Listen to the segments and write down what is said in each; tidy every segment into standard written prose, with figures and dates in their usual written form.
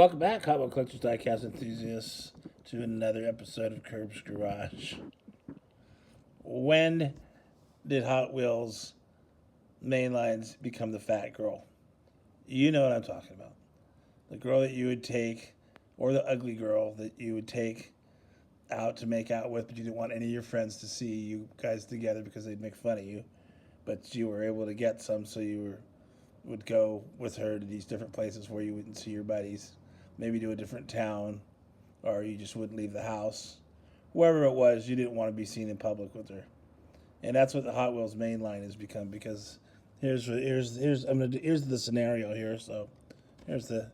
Welcome back, Hot Wheel Collectors Diecast enthusiasts, to another episode of Curbs Garage. When did Hot Wheels mainlines become the fat girl? You know what I'm talking about. The girl that you would take, or the ugly girl that you would take out to make out with, but you didn't want any of your friends to see you guys together because they'd make fun of you. But you were able to get some, so would go with her to these different places where you wouldn't see your buddies, maybe to a different town, or you just wouldn't leave the house. Wherever it was, you didn't want to be seen in public with her, and that's what the Hot Wheels main line has become. Because here's here's the scenario here. So here's the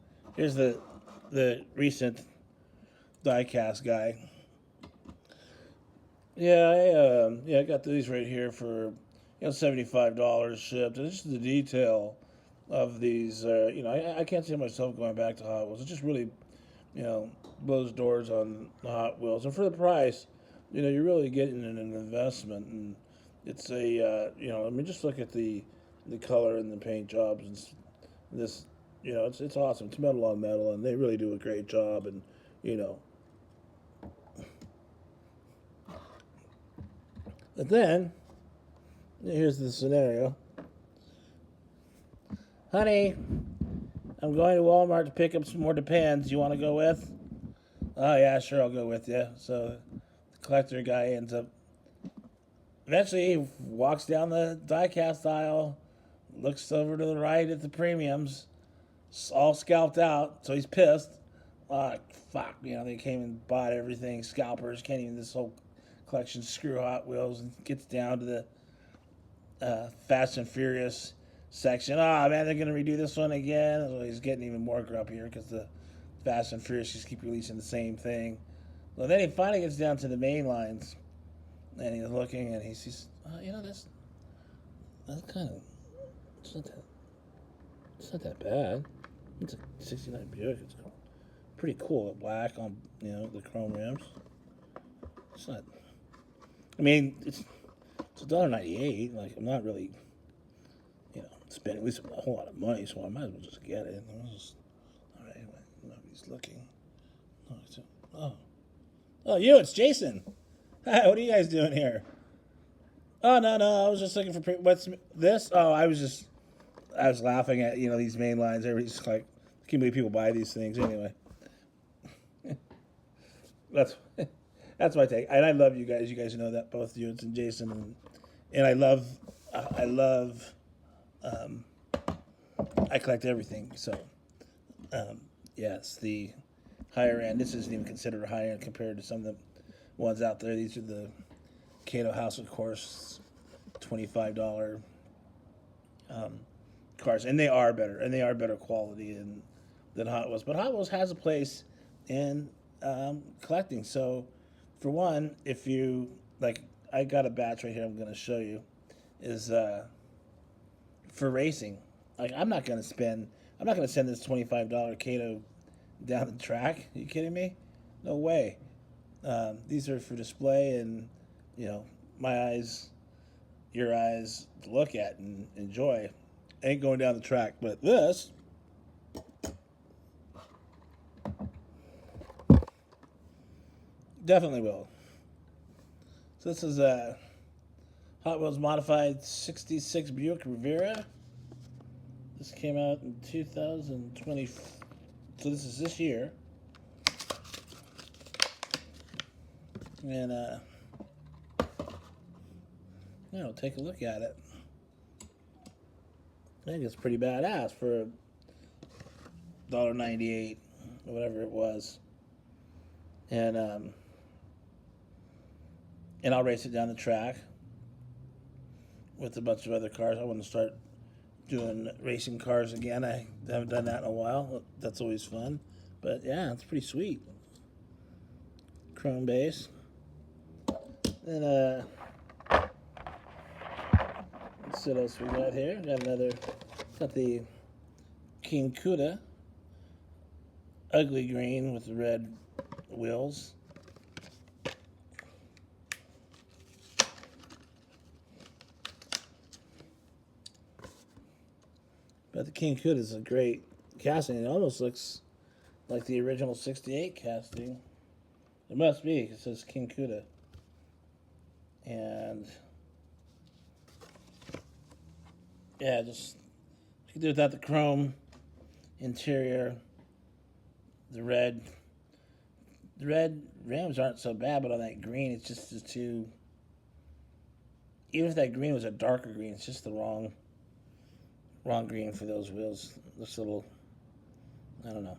recent diecast guy. I got these right here for $75 shipped. And just the detail of these. I can't see myself going back to Hot Wheels. It just really, blows doors on the Hot Wheels. And for the price, you're really getting an investment. And it's just look at the color and the paint jobs and this. It's awesome. It's metal on metal, and they really do a great job. And you know, but then here's the scenario. Honey, I'm going to Walmart to pick up some more Depends. You want to go with? Oh, yeah, sure, I'll go with you. So the collector guy ends up, eventually he walks down the diecast aisle, looks over to the right at the premiums, all scalped out, so he's pissed. Fuck, they came and bought everything. Scalpers, can't even, this whole collection, screw Hot Wheels, and gets down to the Fast and Furious section. Oh man, they're gonna redo this one again. So he's getting even more grumpier because the Fast and Furious just keep releasing the same thing. Well, then he finally gets down to the main lines, and he's looking, and he sees, that's kind of, it's not that bad. It's a '69 Buick. It's pretty cool. Black on the chrome rims. It's not. I mean, it's $1.98. Like, I'm not really spending at least a whole lot of money, so I might as well just get it. All right, nobody's looking. Oh, it's Jason. Hi, what are you guys doing here? Oh no, I was just looking for what's this? Oh, I was laughing at these main lines. Everybody's just like, I can't believe people buy these things anyway. That's my take, and I love you guys. You guys know that, both you and Jason, and I love. I collect everything. So, yes, the higher end. This isn't even considered a high end compared to some of the ones out there. These are the Kato House of Course, $25 cars, and they are better, and they are better quality than Hot Wheels. But Hot Wheels has a place in collecting. So, for one, if you like, I got a batch right here. I'm going to show you. Is for racing. Like, I'm not going to send this $25 Kato down the track. Are you kidding me? No way. These are for display and, my eyes, your eyes to look at and enjoy. Ain't going down the track, but this definitely will. So this is a Hot Wheels modified '66 Buick Riviera. This came out in 2020, so this is this year. And take a look at it. I think it's pretty badass for $1.98 or whatever it was. And I'll race it down the track with a bunch of other cars. I want to start doing racing cars again. I haven't done that in a while. That's always fun. But yeah, it's pretty sweet. Chrome base. And let's see what else we got here. Got the King Cuda. Ugly green with the red wheels. But the King Cuda is a great casting. It almost looks like the original '68 casting. It must be. It says King Kuda, and yeah, just you can do without the chrome interior. The red rims aren't so bad, but on that green, it's just too. Even if that green was a darker green, it's just the wrong green for those wheels. This little, I don't know,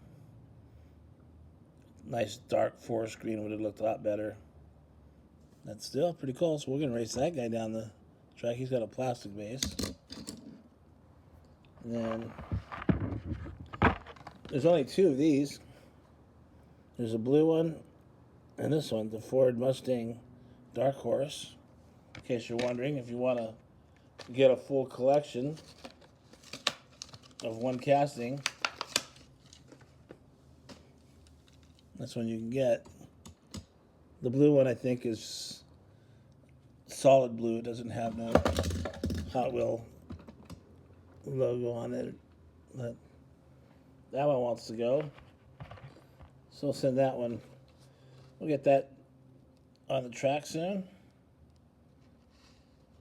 nice dark forest green would have looked a lot better. That's still pretty cool. So we're gonna race that guy down the track. He's got a plastic base. And then there's only two of these. There's a blue one and this one, the Ford Mustang Dark Horse. In case you're wondering, if you want to get a full collection of one casting, that's one you can get. The blue one, I think, is solid blue. It doesn't have no Hot Wheel logo on it. But that one wants to go. So we'll send that one. We'll get that on the track soon.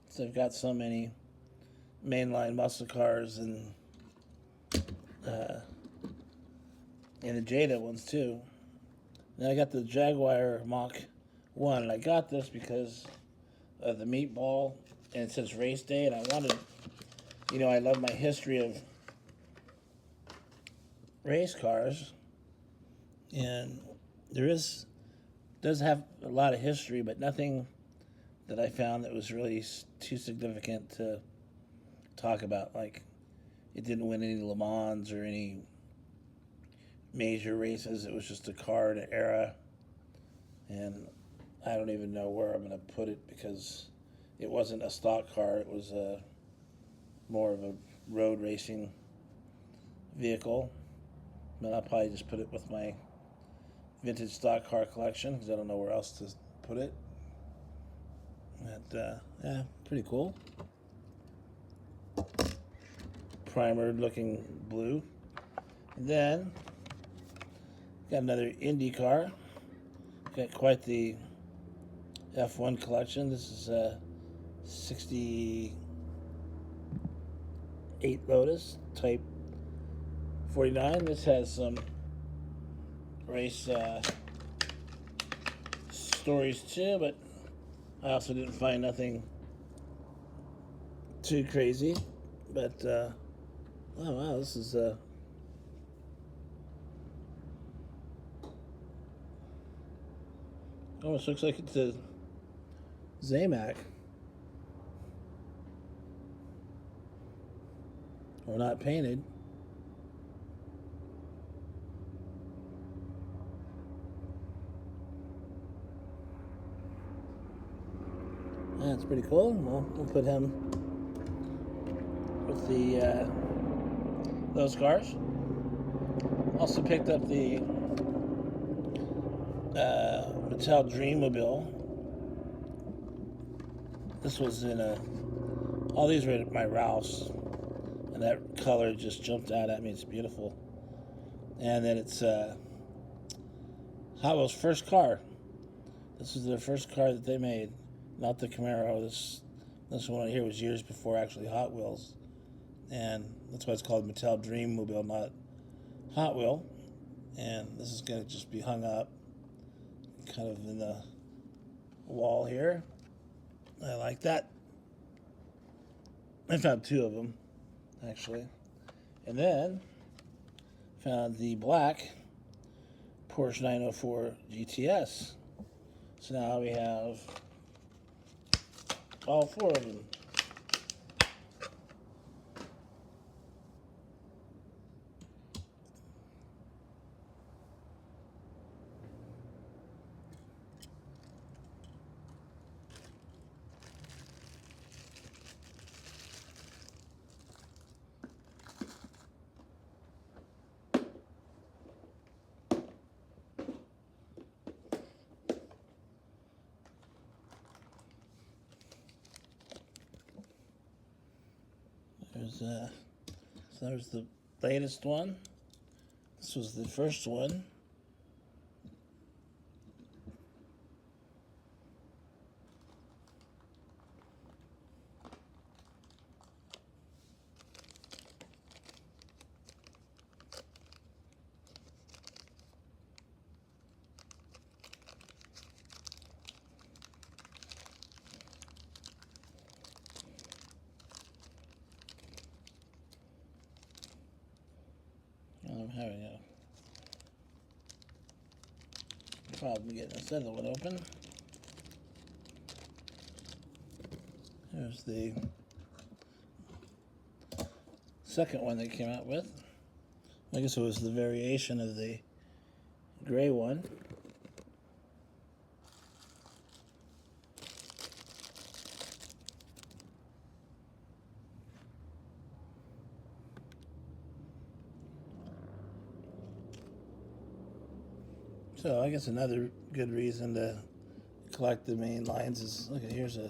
So they've got so many mainline muscle cars and the Jada ones too. Then I got the Jaguar Mach 1, and I got this because of the meatball, and it says race day, and I wanted, I love my history of race cars, and does have a lot of history, but nothing that I found that was really too significant to talk about. Like, it didn't win any Le Mans or any major races. It was just a car in an era, and I don't even know where I'm going to put it because it wasn't a stock car. It was more of a road racing vehicle. But I'll probably just put it with my vintage stock car collection because I don't know where else to put it. But, yeah, pretty cool. Primered looking blue. And then got another Indy car. Got quite the F1 collection. This is a 68 Lotus Type 49. This has some race stories too, but I also didn't find nothing too crazy. But oh wow, this is almost looks like it's a Zamac. Or not painted. That's pretty cool. Well, we'll put him with the those cars. Also picked up the Mattel Dreammobile. This was in all these were at my Ralph's, and that color just jumped out at me. It's beautiful. And then it's Hot Wheels' first car. This is their first car that they made, not the Camaro. This one right here was years before actually Hot Wheels, and that's why it's called Mattel Dreammobile, not Hot Wheel. And this is going to just be hung up kind of in the wall here. I like that. I found two of them, actually. And then found the black Porsche 904 GTS. So now we have all four of them. So there's the latest one. This was the first one. I'm having a problem getting this other one open. Here's the second one they came out with. I guess it was the variation of the gray one. So I guess another good reason to collect the main lines is, look at, here's a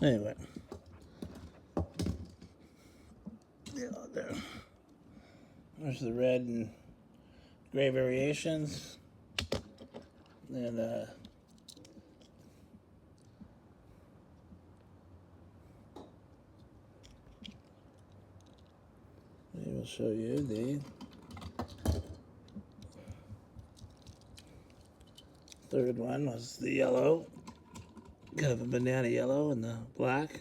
anyway. Yeah, there. There's the red and gray variations. And we will show you the third one was the yellow, kind of a banana yellow and the black.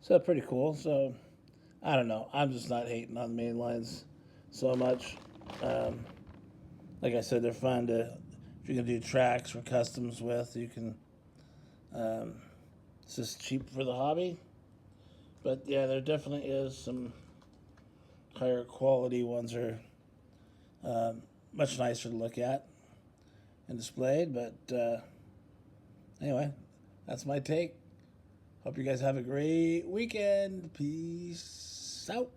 So pretty cool. So I don't know. I'm just not hating on the main lines so much. Like I said, they're fun to, if you can do tracks or customs with, you can, it's just cheap for the hobby. But yeah, there definitely is some higher quality ones are much nicer to look at and displayed. But anyway, that's my take. Hope you guys have a great weekend. Peace out.